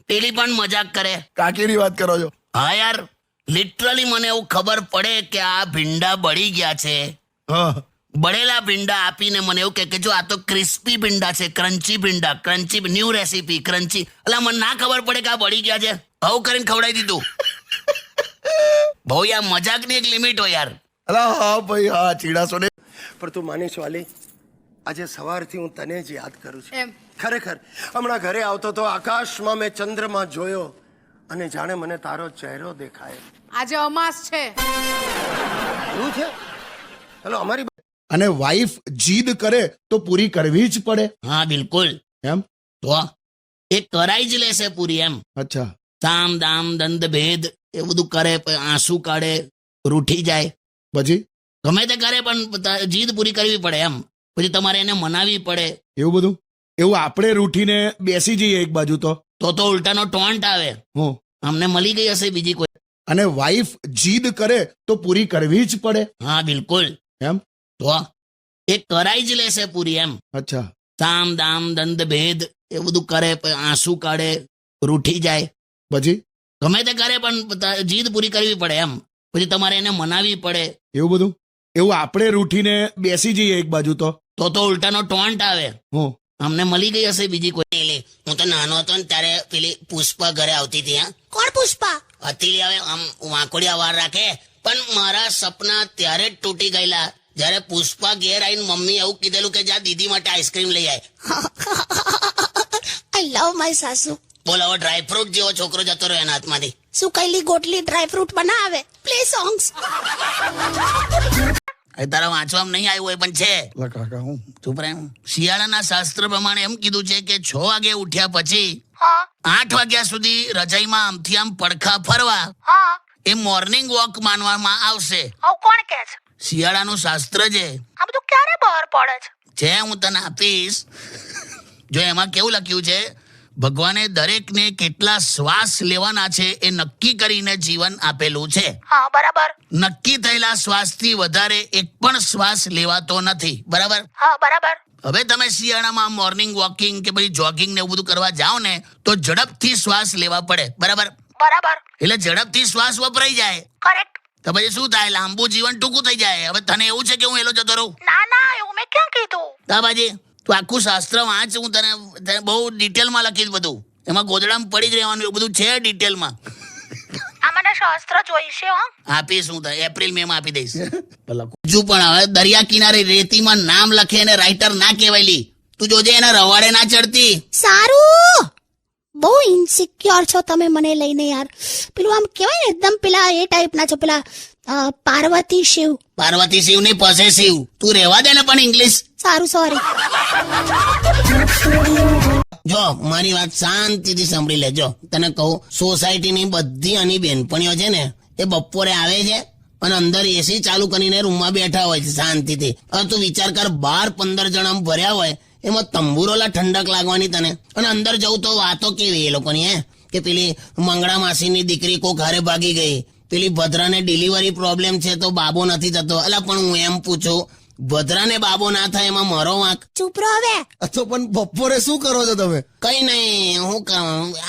પેલી પણ મજાક કરે. કાકીની વાત કરો છો? હા યાર, લિટરલી મને એવું ખબર પડે કે આ ભીંડા બળી ગયા છે. હા, બળેલા ભીંડા આપીને મને એવું કે જો આ તો ક્રિસ્પી ભીંડા છે, ક્રન્ચી ભીંડા, ક્રન્ચી ન્યૂ રેસીપી ક્રન્ચી. એટલે મને ના ખબર પડે કે આ બળી ગયા છે, આવું કરીને ખવડાવી દીધું. બહુ યાર, મજાકની એક લિમિટ હોય યાર. અલા હા ભાઈ હા, ચીડાશો ને. પણ તું માનીશ વાલી, આજે સવારથી હું તને જ યાદ કરું છું. એમ ખરેખર હમણાં ઘરે આવતો તો આકાશમાં મેં ચંદ્રમાં જોયો અને જાણે મને તારો ચહેરો દેખાય. આજે અમાસ છે. એવું છે? ચલો અમારી અને વાઈફ જીદ કરે તો પૂરી કરવી જ પડે. હા બિલકુલ. એમ? તો એ કરાઈ જ લેશે પૂરી એમ. અચ્છા. સામ દામ દંડ ભેદ એ બધું કરે, આંસુ કાઢે, રૂઠી જાય, પછી ગમે તે કરે પણ જીદ પૂરી કરવી પડે એમ. પછી તમારે એને મનાવવી પડે. એવું બધું? એવું આપણે રૂઠીને બેસી જઈએ એક બાજુ તો ઉલટાનો ટોન્ટ આવે, હું અમને મળી ગઈ હશે બીજી કોઈ. અને વાઈફ જીદ કરે તો પૂરી કરવી જ પડે. હા બિલકુલ. એમ? તો એ કરાઈ જ લેશે પૂરી એમ. અચ્છા. સામ દામ દંડ ભેદ એ બધું કરે, આંસુ કાઢે, રૂઠી જાય, પછી ગમે તે કરે પણ જીદ પૂરી કરવી પડે એમ. પછી તમારે એને મનાવવી પડે. એવું બધું? એવું આપણે રૂઠીને બેસી જઈએ એક બાજુ તો ઉલટાનો ટોન્ટ આવે, હું અમને મળી ગઈ હશે બીજી કોઈ. હું તો નાનો હતો ને ત્યારે પેલી પુષ્પા ઘરે આવતી હતી. હા, કોણ પુષ્પા હતી? હવે આમ વાંકોડિયા વાર રાખે. પણ મારા સપના ત્યારે જ તૂટી ગયેલા જયારે પુષ્પા ઘેર આવીને મમ્મી એવું કીધેલું કે જા દીદી માટે આઈસ્ક્રીમ લઈ આય. આઈ લવ માય સાસુ. બોલ, હવે ડ્રાયફ્રૂટ જેવો છોકરો જતો રહ્યો એના હાથમાંથી. સુકાયેલી ગોટલી ડ્રાયફ્રૂટ બનાવે. Play songs. તારા વાંચવામાં નહીં આવ્યું હોય પણ છે. કાકા હું ચૂપ રહે. શિયાળાના શાસ્ત્ર પ્રમાણે એમ કીધું છે કે 6 વાગે ઉઠ્યા પછી 8 વાગ્યા સુધી રજાઈમાં આમથી આમ પડખા ફરવા એ મોર્નિંગ વોક માનવામાં આવશે. કોણ કે છે? શિયાળાનું શાસ્ત્ર છે. આ બધું ક્યારે બહાર પડે છે? હું તને આપીશ. જો એમાં કેવું લખ્યું છે, ભગવાને દરેકને કેટલા શ્વાસ લેવાના છે એ નક્કી કરીને જીવન આપેલું છે. હા, બરાબર. નક્કી થયેલા શ્વાસથી વધારે એક પણ શ્વાસ લેવાતો નથી. બરાબર? હા, બરાબર. હવે તમે શિયાળામાં મોર્નિંગ વોકિંગ કે પછી જોગિંગ ને એવું બધું કરવા જાઓ ને તો ઝડપથી શ્વાસ લેવા પડે. બરાબર? બરાબર. એટલે ઝડપથી શ્વાસ વપરાઈ જાય કરેક્ટ. તો પછી શું થાય? લાંબુ જીવન ટૂંકું થઈ જાય. હવે તને એવું છે કે હું એલો જતો રહું? ના, એવું મેં ક્યાં કીધું? દાબાજી, તું આખું શાસ્ત્ર વાંચ, હું તને બહુ ડિટેલમાં લખીશ બધું. એમાં ગોદડામાં પડી જ રહેવાનું, એવું બધું છે ડિટેલમાં. આ મને શાસ્ત્ર જોઈશે. હો, આપીશ હું તને, એપ્રિલ મે માં આપી દઈશ. હજુ પણ હવે દરિયા કિનારે રેતીમાં નામ લખે એને રાઇટર ના કહેવાયલી. તું જોજે એના રવાડે ના ચડતી. સારું. બહુ ઇન્સિક્યોર છો તમે મને લઈને યાર. પેલું આમ કહેવાય ને એકદમ પેલા એ ટાઈપના છો, પેલા પાર્વતી શિવ. પાર્વતી શિવ ની પોસેસિવ. તું રહેવા દે ને પણ ઇંગ્લિશ. સારું, સોરી. જો મારી વાત શાંતિથી સાંભળી લેજો. તને કહું, સોસાયટીની બધી આની બેનપણીઓ છે ને એ બપોરે આવે છે અને અંદર એસી ચાલુ કરીને રૂમમાં બેઠા હોય છે શાંતિથી. હવે તું વિચાર કર, 12-15 જણા ભર્યા હોય, એમાં તંબુરોલા ઠંડક લાગવાની તને. અને અંદર જવું તો વાતો કેવી એ લોકોની, કે પેલી મંગળા માસીની દીકરી કોક હારે ભાગી ગઈ, પેલી ભદ્રાને ડિલિવરી પ્રોબ્લેમ છે તો બાબો નથી થતો. અલા પણ હું એમ પૂછું, ભદ્રાને બાબો ના થાય એમાં મારો વાંક? ચૂપ રહો હવે. તો પણ બપોરે શું કરો છો તમે? કઈ નહીં, હું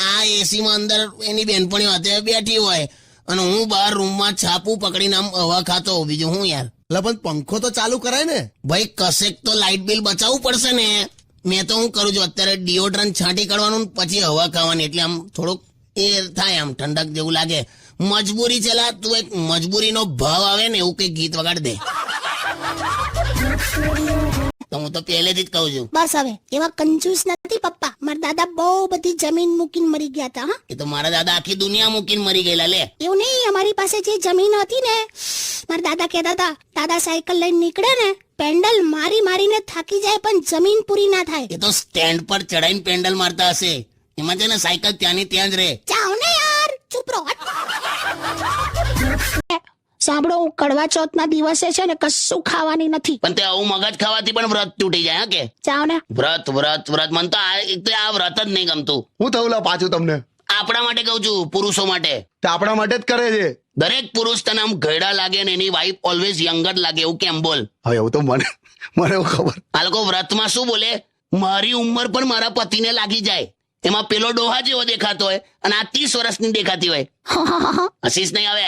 આ એસી માં અંદર એની બેનપણીઓ હાથે બેઠી હોય અને હું બહાર રૂમમાં છાપું પકડીને આમ હવા ખાતો. બીજું હું યાર. એટલે પણ પંખો તો ચાલુ કરાય ને ભાઈ. કશેક તો લાઇટ બિલ બચાવવું પડશે ને. મેં તો હું કરું છું અત્યારે, ડિઓડ્રન્ટ છાંટી કાઢવાનું પછી હવા ખાવાની, એટલે આમ થોડુંક એ થાય, આમ ઠંડક જેવું લાગે. મજબૂરી છે લા. તું એક મજબૂરીનો ભાવ આવે ને એવું કઈ ગીત વગાડ દે. તો હું તો પહેલેથી જ કહું છું. બસ હવે એવા કંજૂસ નથી પપ્પા. મારા દાદા બહુ બધી જમીન મૂકીને મરી ગયા હતા. હા, એ તો મારા દાદા આખી દુનિયા મૂકીને મરી ગયેલા. લે એવું નહીં, અમારી પાસે જે જમીન હતી ને, મારા દાદા કહેતા હતા, દાદા સાયકલ લઈને નીકળે ને, પેન્ડલ મારીને થાકી જાય પણ જમીન પૂરી ના થાય. એ તો સ્ટેન્ડ પર ચડાઈને પેન્ડલ મારતા હશે. એમાં છે ને સાયકલ ત્યાંની ત્યાં જ રહે. જાઓ ને યાર, ચૂપ રહો. સાંભળો, હું કડવા ચોથના દિવસે છે ને કશું ખાવાની નથી. પણ તે આવું મગજ ખાવાથી પણ વ્રત તૂટી જાય. હા કે જાઓ ને. વ્રત મને તો આ વ્રત જ નહીં ગમતું. હું થયું લા પાછું તમને? આપણા માટે કહું છું, પુરુષો માટે. તે આપણા માટે જ કરે છે. દરેક પુરુષ તને આમ ઘરડા લાગે ને એની વાઈફ ઓલવેઝ યંગર લાગે, એવું કેમ? બોલ. હા, એવું તો મને એવું ખબર. આ લોકો વ્રતમાં શું બોલે? મારી ઉંમર પણ મારા પતિને લાગી જાય. એમાં પેલો ડોહા જેવો દેખાતો હોય અને આ 30 વર્ષની દેખાતી હોય. હસીશ નહીં આવે.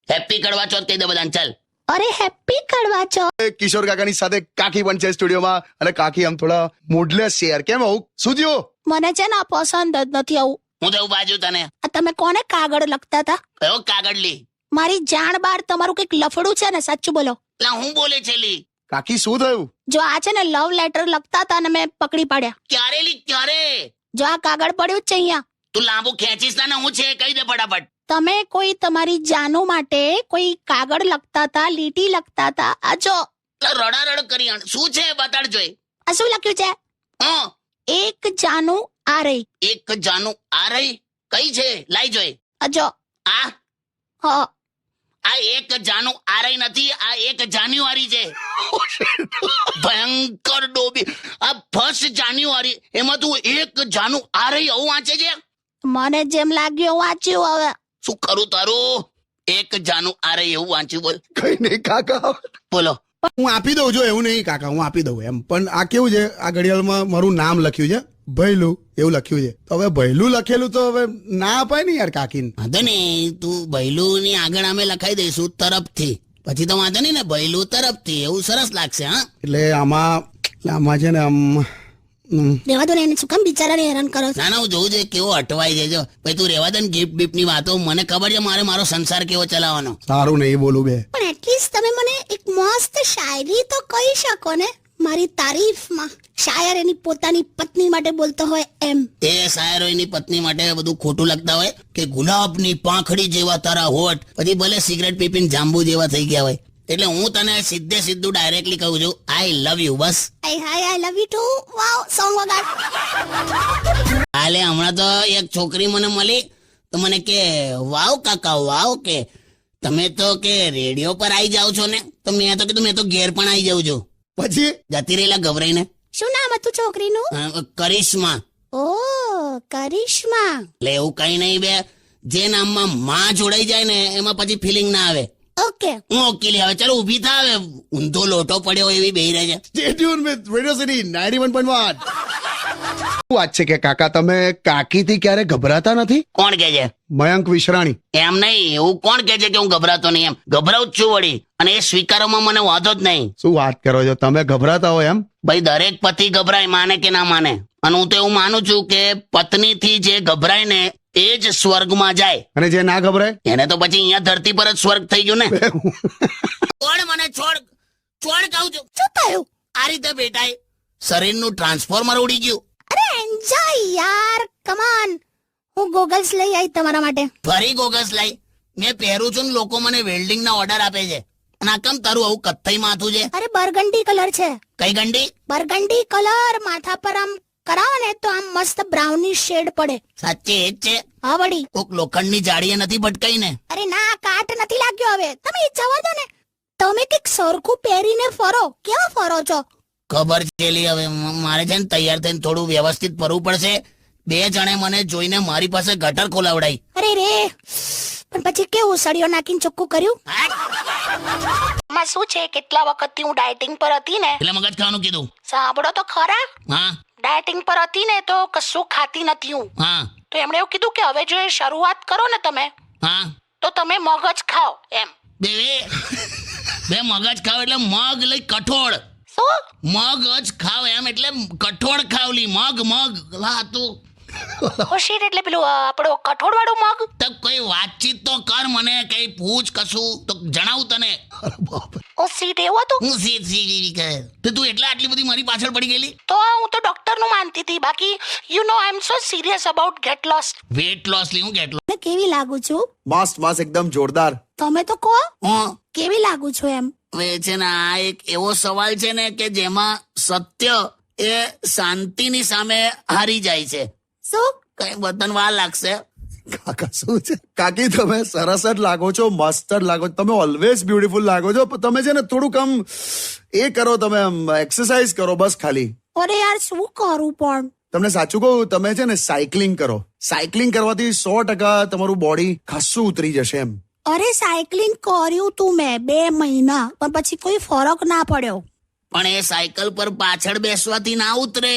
હેપી કડવા ચોથ કહી દે બધાને. ચાલ. અરે હેપી કડવા ચોથ. કિશોર કાકાની સાથે કાકી પણ છે સ્ટુડિયોમાં અને કાકી આમ થોડા મૂડલેસ છે યાર. કેમ આવું શું થયું? મને છે ને આ પસંદ જ નથી આવું. હું તો બાજુ તને. આ તમે કોને કાગળ લખતા હતા? કયો કાગળ લી? મારી જાણ બાર તમારું કઈક લફડું છે ને, સાચું બોલો. એટલે હું બોલે છે લી? કાકી શું થયું? જો આ છે ને લવ લેટર લખતા હતા ને મેં પકડી પાડ્યા. ક્યારે લી ક્યારે? જો આ કાગળ પડ્યું જ છે અહીંયા. તું લાંબુ ખેંચીશ ના ને હું છે કહી દે ફટાફટ. તમે કોઈ તમારી જાનુ માટે કોઈ કાગળ લખતા હતા, લીટી લખતા હતા. આ જો રડારડ કરી આણ. શું છે બતાડ જોઈ. આ શું લખ્યું છે? હા, એક જાનુ આ રહી. એક જાનું આ રહી. કઈ છે લાઈ જોઈ. આ જો આ હા આ એક જાનું આ રહી નથી, આ એક જાન્યુઆરી છે. ભયંકર ડોબી. આ 1 જાન્યુઆરી એમાં તું એક જાનું આ રહી આવું વાંચે છે. મને જેમ લાગ્યું વાંચ્યું. હવે શું કરું તારું? એક જાનું આ રહી એવું વાંચ્યું. બોલ. કઈ નહીં કાકા, બોલો. હું આપી દઉં છું. એવું નહીં કાકા, હું આપી દઉં એમ. પણ આ કેવું છે, આ ઘડિયાળમાં મારું નામ લખ્યું છે, ભૈલું એવું લખ્યું છે. તો હવે ભૈલું લખેલું તો હવે ના અપાય ને યાર કાકીને. વાંધો નહીં, તું ભૈલું ની આગળ અમે લખાઈ દઈશું તરફથી. પછી તો વાંધો નહીં ને, ભૈલું તરફથી એવું સરસ લાગશે. હા, એટલે આમાં છે ને આમ રેવા દો ને, એને શું કામ બિચારાને હેરાન કરો છો? ના ના, હું જોઉં છે કેવો અટવાઈ જાય. જો ભાઈ તું રેવા દે ને ગિફ્ટ બિફ્ટ ની વાતો. મને ખબર છે મારો સંસાર કેવો ચલાવવાનો. સારું નહીં બોલું બે. પણ એટલીસ્ટ તમે મને એક મસ્ત શાયરી તો કહી શકો ને મારી તારીફમાં. શાયર એની પોતાની પત્ની માટે બોલતો હોય એમ. એ શાયરો એની પત્ની માટે બધું ખોટું લખતા હોય કે ગુલાબની પાંખડી જેવા તારા હોઠ, પછી ભલે સિગરેટ પીપીને જાંબુ જેવા થઈ ગયા હોય. એટલે હું તને સીધું ડાયરેક્ટલી કહું છું, આઈ લવ યુ. બસ. I love you too. Wow, song વગાડ. હાલે હમણાં તો એક છોકરી મને મળી તો મને કે વાવ કાકા વાવ, કે તમે તો કે રેડિયો પર આવી જાવ છો ને. તો મેં તો કીધું મેં તો ઘેર પણ આવી જાઉં છું. પછી જતી રહેલા ગભરાઈને. શું નામ હતું છોકરીનું? કરિશ્મા. ઓ કરિશ્મા. એટલે એવું કઈ નહીં બે, જે નામમાં માં જોડાઈ જાય ને એમાં પછી ફિલિંગ ના આવે. ઓકે, હું ઓકેલી. હવે ચાલો ઊભી થા. હવે ઊંધો લોટો પડ્યો એવી બેહી રહે છે. Stay tuned with Radio City 91.1. શું વાત છે કે કાકા તમે કાકીથી ક્યારે ગભરાતા નથી? કોણ કે છે? મયંક વિશ્રાણી. એમ નહીં, એવું કોણ કે છે કે હું ગભરાતો નહીં? એમ ગભરાવું જ છું વળી, અને એ સ્વીકારવામાં મને વાંધો જ નહીં. શું વાત કરો છો, તમે ગભરાતા હોય એમ? ભાઈ દરેક પતિ ગભરાય, માને કે ના માને. અને હું તો એવું માનું છું કે પત્નીથી જે ગભરાય ને એ જ સ્વર્ગમાં જાય, અને જે ના ગભરાય એને તો પછી અહીંયા ધરતી પર જ સ્વર્ગ થઈ ગયું ને. કોણ મને છોડ કહું છું. શું થયું? આ રીતે બેટાય શરીરનું ટ્રાન્સફોર્મર ઉડી ગયું. અરે એન્જોય યાર, કમ ઓન. હું ગોગલ્સ લઈ આવી તમારા માટે. ફરી ગોગલ્સ લાઈ? મેં પહેરું છું ને લોકો મને વેલ્ડિંગ ના ઓર્ડર આપે છે. અને આ કેમ તારું આવું કથ્થઈ માથું છે? અરે બરગંડી કલર છે. કઈ ગંડી? બરગંડી કલર માથા પર આમ કરાવો ને તો આમ મસ્ત બ્રાઉની શેડ પડે. સાચે એ જ છે? હા વળી. કોક લોખંડની જાળીએ નથી ભટકાઈ ને? અરે ના, કાટ નથી લાગ્યો. હવે તમે જવા દો ને. તમે કઈક સરખું પહેરીને ફરો. કેવા ફરો છો? ખબર છે લી, હવે મારે છે ને તૈયાર થઈને થોડું વ્યવસ્થિત ફરવું પડશે. 2 જણે મને જોઈને મારી પાસે ગટર ખોલાવડાઈ. અરે રે, પણ પછી કેવું સળિયો નાખીને ચોખ્ખું કર્યું? માં શું છે, કેટલા વખતથી હું ડાયટિંગ પર હતી ને. એટલે મગજ ખાવાનું કીધું? સાંભળો તો ખરા. હા ડાયટિંગ પર હતી ને તો કશું ખાતી નથી હું. હા તો એમણે એવું કીધું કે હવે જો એ શરૂઆત કરો ને તમે, હા તો તમે મગજ ખાઓ એમ. બે મગજ ખાવ એટલે મગ લઈ કઠોળ. શું? મગજ ખાવ એમ એટલે કઠોળ ખાવલી. મગ લા તું ખુશી એટલે પેલું આપણો કઠોળ વાળું મગ. તો કોઈ વાતચીત તો કર, મને કઈ પૂછ કશું તો જણાવું તને. ઓ સીટ એવો હતું. હું સી કહે તો તું એટલે આટલી બધી મારી પાછળ પડી ગયેલી? તો હું તો ડોક્ટર નું માનતી હતી. બાકી you know I am so serious about get lost. Weight loss લી? હું ગેટ લોસ? મેં કેવી લાગુ છું? મસ્ત એકદમ જોરદાર. તમે તો કહો હું કેવી લાગુ છું એમ. હવે છે ને આ એક એવો સવાલ છે ને કે જેમાં સત્ય એ શાંતિની સામે હારી જાય છે. શું? કઈ બતન વાર લાગશે. કાકા શું છે? કાકી તમે સરસ જ લાગો છો, મસ્ત જ લાગો છો. તમે ઓલવેઝ બ્યુટીફુલ લાગો છો. પણ તમે છે ને થોડુંક આમ એ કરો, તમે એક્સરસાઇઝ કરો બસ ખાલી. અરે યાર શું કરું પણ. તમને સાચું કહું, તમે છે ને સાયકલિંગ કરો. સાયકલિંગ કરવાથી 100% તમારું બોડી ખાસું ઉતરી જશે એમ. અરે સાયકલિંગ કર્યું તું મેં 2 મહિના, પણ પછી કોઈ ફરક ના પડ્યો. પણ એ સાયકલ પર પાછળ બેસવાથી ના ઉતરે.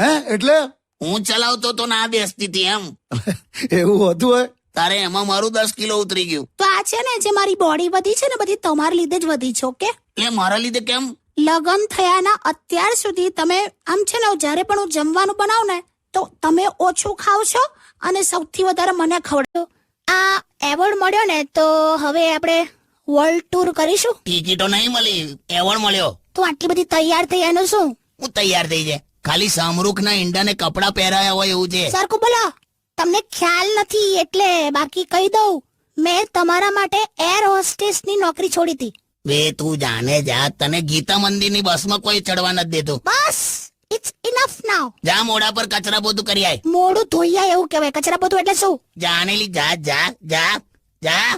હે એટલે? હું ચલાવતો તો ના બેસતી હતી એમ. એવું હોતું હોય? તારે એમાં મારું 10 કિલો ઉતરી ગયું. તો આ છે ને જે મારી બોડી વધી છે ને બધી તમારા લીધે જ વધી છે. ઓકે, એ મારા લીધે કેમ? લગ્ન થયાના અત્યાર સુધી તમે આમ છે ને જ્યારે પણ હું જમવાનું બનાવું ને તો તમે ઓછું ખાવ છો અને સૌથી વધારે મને ખવડાવો. આ એવોર્ડ મળ્યો ને તો હવે આપણે વર્લ્ડ ટૂર કરીશું. ટિકિટો નહીં મળી, એવોર્ડ મળ્યો. તો આટલી બધી તૈયાર થઈ એનું શું? હું તૈયાર થઈ જાય. ખાલી સામરૂખના ઈંડાને કપડાં પહેરાયા હોય એવું છે. સરખું બોલો. તમને ખ્યાલ નથી એટલે બાકી કહી દઉં, મેં તમારા માટે એર હોસ્ટેસની નોકરી છોડી હતી. વે તું જાને જા, તને ગીતા મંદિરની બસમાં કોઈ ચડવા નથી દેતું. બસ, ઇટ્સ ઇનફ નાઉ. જા મોઢા પર કચરા પોતું કરી આય. મોડું ધોઈયા એવું કહેવાય. કચરા પોતું એટલે શું? જાનેલી જા જા જા જા.